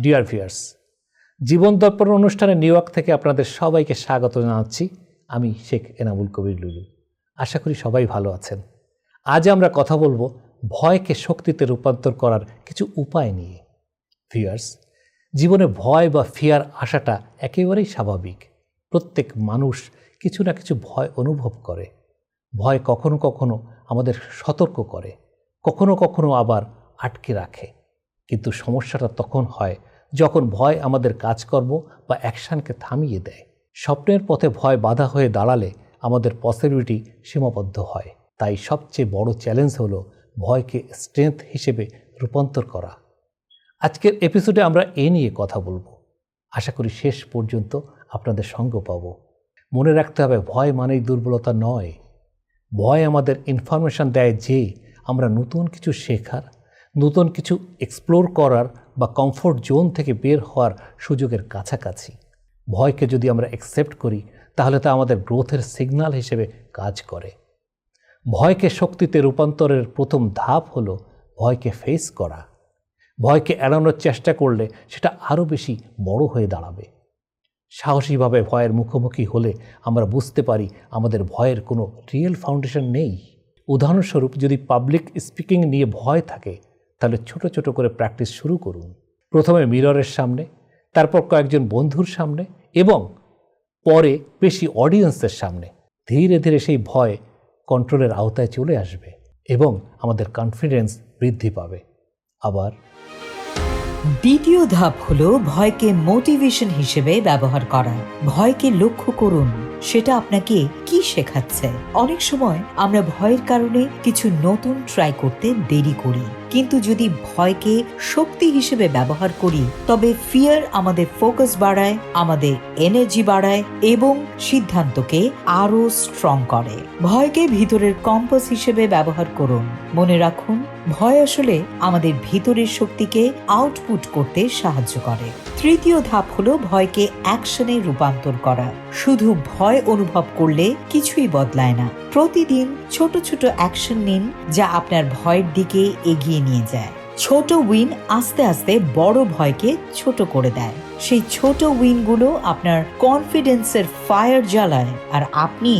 Dear viewers, জীবন দর্পণ অনুষ্ঠানে new York থেকে আপনাদের সবাইকে স্বাগত জানাচ্ছি। আমি শেখ এনামুল কবির লুলু। আশা করি সবাই ভালো আছেন। আজ আমরা কথা বলবো ভয়কে শক্তিতে রূপান্তর করার কিছু উপায় নিয়ে। ভিউয়ার্স, জীবনে ভয় বা ফিয়ার আসাটা একেবারেই স্বাভাবিক। প্রত্যেক মানুষ কিছু না কিছু ভয় অনুভব করে। ভয় কখনো কখনো আমাদের সতর্ক করে, কখনো কখনো আবার আটকে রাখে। কিন্তু সমস্যাটা তখন হয় যখন ভয় আমাদের কাজকর্ম বা অ্যাকশানকে থামিয়ে দেয়। স্বপ্নের পথে ভয় বাধা হয়ে দাঁড়ালে আমাদের পসিবিলিটি সীমাবদ্ধ হয়। তাই সবচেয়ে বড় চ্যালেঞ্জ হলো ভয়কে স্ট্রেংথ হিসেবে রূপান্তর করা। আজকের এপিসোডে আমরা এ নিয়ে কথা বলবো। আশা করি শেষ পর্যন্ত আপনাদের সঙ্গ পাব। মনে রাখতে হবে, ভয় মানেই দুর্বলতা নয়। ভয় আমাদের ইনফরমেশন দেয় যে আমরা নতুন কিছু শেখার, নতুন কিছু এক্সপ্লোর করার বা কমফোর্ট জোন থেকে বের হওয়ার সুযোগের কাছাকাছি। ভয়কে যদি আমরা অ্যাকসেপ্ট করি তাহলে তা আমাদের গ্রোথের সিগন্যাল হিসেবে কাজ করে। ভয়কে শক্তিতে রূপান্তরের প্রথম ধাপ হলো ভয়কে ফেস করা। ভয়কে এড়ানোর চেষ্টা করলে সেটা আরও বেশি বড় হয়ে দাঁড়াবে। সাহসীভাবে ভয়ের মুখোমুখি হলে আমরা বুঝতে পারি আমাদের ভয়ের কোনো রিয়েল ফাউন্ডেশন নেই। উদাহরণস্বরূপ, যদি পাবলিক স্পিকিং নিয়ে ভয় থাকে তাহলে ছোট ছোট করে প্র্যাকটিস শুরু করুন। প্রথমে মিররের সামনে, তারপর কয়েকজন বন্ধুর সামনে এবং পরে বেশি অডিয়েন্সের সামনে। ধীরে ধীরে সেই ভয় কন্ট্রোলের আওতায় চলে আসবে এবং আমাদের কনফিডেন্স বৃদ্ধি পাবে। আবার দ্বিতীয় ধাপ হলো ভয়কে মোটিভেশন হিসেবে ব্যবহার করা। ভয়কে লক্ষ্য করুন, সেটা আপনাকে কি শেখাচ্ছে। অনেক সময় আমরা ভয়ের কারণে কিছু নতুন ট্রাই করতে দেরি করি, কিন্তু যদি ভয়কে শক্তি হিসেবে ব্যবহার করি তবে ফিয়ার আমাদের ফোকাস বাড়ায়, আমাদের এনার্জি বাড়ায় এবং সিদ্ধান্তকে আরো স্ট্রং করে। ভয়কে ভিতরের কম্পাস হিসেবে ব্যবহার করুন। মনে রাখুন, ভয় আসলে আমাদের ভিতরের শক্তিকে আউটপুট করতে সাহায্য করে। তৃতীয় ধাপ হলো ভয়কে অ্যাকশনে রূপান্তর করা। শুধু ভয় অনুভব করলে কিছুই বদলায় না। প্রতিদিন ছোট ছোট অ্যাকশন নিন যা আপনার ভয়ের দিকে এগিয়ে নিয়ে যায়। ছোট উইন আস্তে আস্তে বড় ভয়কে ছোট করে দেয়। সেই ছোট উইনগুলো আপনার কনফিডেন্সের ফায়ার জ্বালায় আর আপনি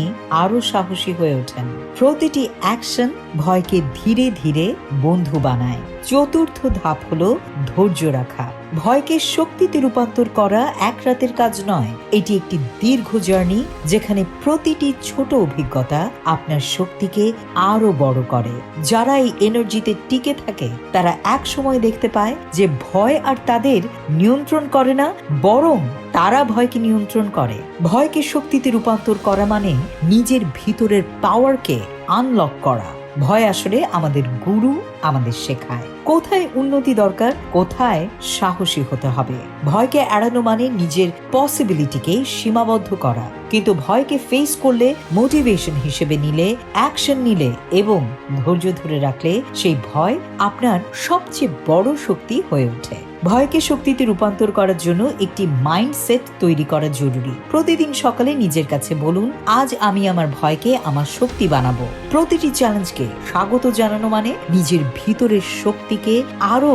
আরো সাহসী হয়ে ওঠেন। প্রতিটি অ্যাকশন ভয়কে ধীরে ধীরে বন্ধু বানায়। চতুর্থ ধাপ হলো ধৈর্য রাখা। ভয়কে শক্তিতে রূপান্তর করা এক রাতের কাজ নয়। এটি একটি দীর্ঘ জার্নি, যেখানে প্রতিটি ছোট অভিজ্ঞতা আপনার শক্তিকে আরো বড় করে। যারা এই এনার্জিতে টিকে থাকে তারা এক সময় দেখতে পায় যে ভয় আর তাদের নিয়ন্ত্রণ করে না, বরং তারা ভয়কে নিয়ন্ত্রণ করে। ভয়কে শক্তিতে রূপান্তর করা মানে নিজের ভিতরের পাওয়ারকে আনলক করা। ভয় আসলে আমাদের গুরু, আমাদের শেখায় কোথায় উন্নতি দরকার, কোথায় সাহসী হতে হবে। ভয়কে এড়ানো মানে নিজের পসিবিলিটিকে সীমাবদ্ধ করা, কিন্তু ভয়কে ফেস করলে, মোটিভেশন হিসেবে নিলে, অ্যাকশন নিলে এবং ধৈর্য ধরে রাখলে সেই ভয় আপনার সবচেয়ে বড় শক্তি হয়ে ওঠে। ভয়কে শক্তিতে রূপান্তর করার জন্য একটি মাইন্ডসেট তৈরি করা জরুরি। প্রতিদিন সকালে নিজের কাছে বলুন, আজ আমি আমার ভয়কে আমার শক্তি বানাবো। প্রতিটি চ্যালেঞ্জকে স্বাগত জানানো মানে নিজের ভিতরের শক্তিকে আরো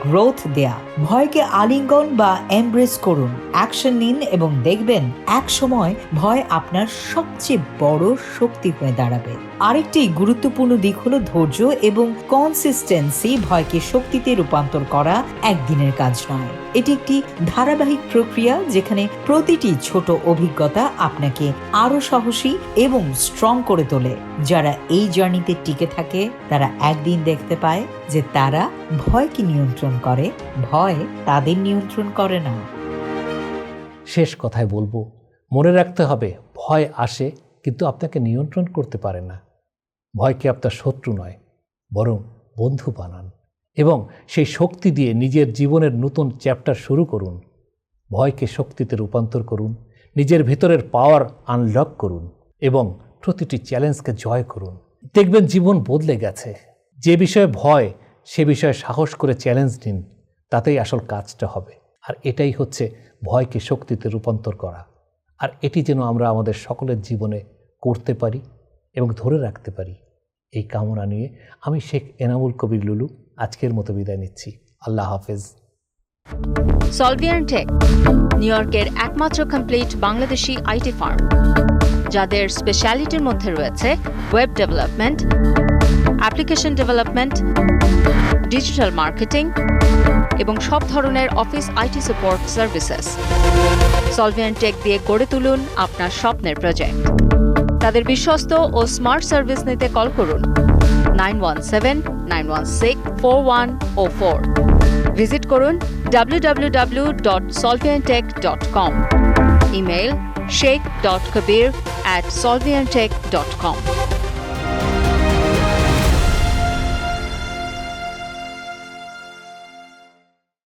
গ্রোথ দেয়া। ভয়কে আলিঙ্গন বা এমব্রেস করুন, অ্যাকশন নিন এবং দেখবেন এক সময় ভয় আপনার সবচেয়ে বড় শক্তি হয়ে দাঁড়াবে। আরেকটি গুরুত্বপূর্ণ দিক হলো ধৈর্য এবং কনসিস্টেন্সি। ভয়কে শক্তিতে রূপান্তর করা একদিনের কাজ নয়। এটি একটি ধারাবাহিক প্রক্রিয়া, যেখানে প্রতিটি ছোট অভিজ্ঞতা আপনাকে আরো সাহসী এবং স্ট্রং করে তোলে। যারা এই জার্নিতে টিকে থাকে তারা একদিন দেখতে পায় যে তারা ভয়কে নিয়ন্ত্রণ করে, ভয় তাদের নিয়ন্ত্রণ করে না। শেষ কথায় বলবো, মনে রাখতে হবে, ভয় আসে কিন্তু আপনাকে নিয়ন্ত্রণ করতে পারে না। ভয়কে আপনার শত্রু নয়, বরং বন্ধু বানান এবং সেই শক্তি দিয়ে নিজের জীবনের নতুন চ্যাপ্টার শুরু করুন। ভয়কে শক্তিতে রূপান্তর করুন, নিজের ভিতরের পাওয়ার আনলক করুন এবং প্রতিটি চ্যালেঞ্জকে জয় করুন। দেখবেন জীবন বদলে গেছে। যে বিষয়ে ভয়, সে বিষয়ে সাহস করে চ্যালেঞ্জ নিন, তাতেই আসল কাজটা হবে। আর এটাই হচ্ছে ভয়কে শক্তিতে রূপান্তর করা। আর এটি যেন আমরা আমাদের সকলের জীবনে করতে পারি এবং ধরে রাখতে পারি, এই কামনা নিয়ে আমি শেখ এনামুল কবির লুলু আজকের মতো বিদায় নিচ্ছি। আল্লাহ হাফেজ। সলভিয়ান টেক নিউ ইয়র্কের একমাত্র কমপ্লিট বাংলাদেশি আইটি ফার্ম, যাদের স্পেশালিটির মধ্যে রয়েছে web development, application development, digital marketing এবং সব ধরনের office IT support services. Solvian tech দিয়ে গড়ে তুলুন আপনার স্বপ্নের প্রজেক্ট। তাদের বিশ্বস্ত ও স্মার্ট সার্ভিস নিতে কল করুন 9179164104। ভিজিট করুন www.solviantech.com। Email sheikh.kabir@solviantech.com।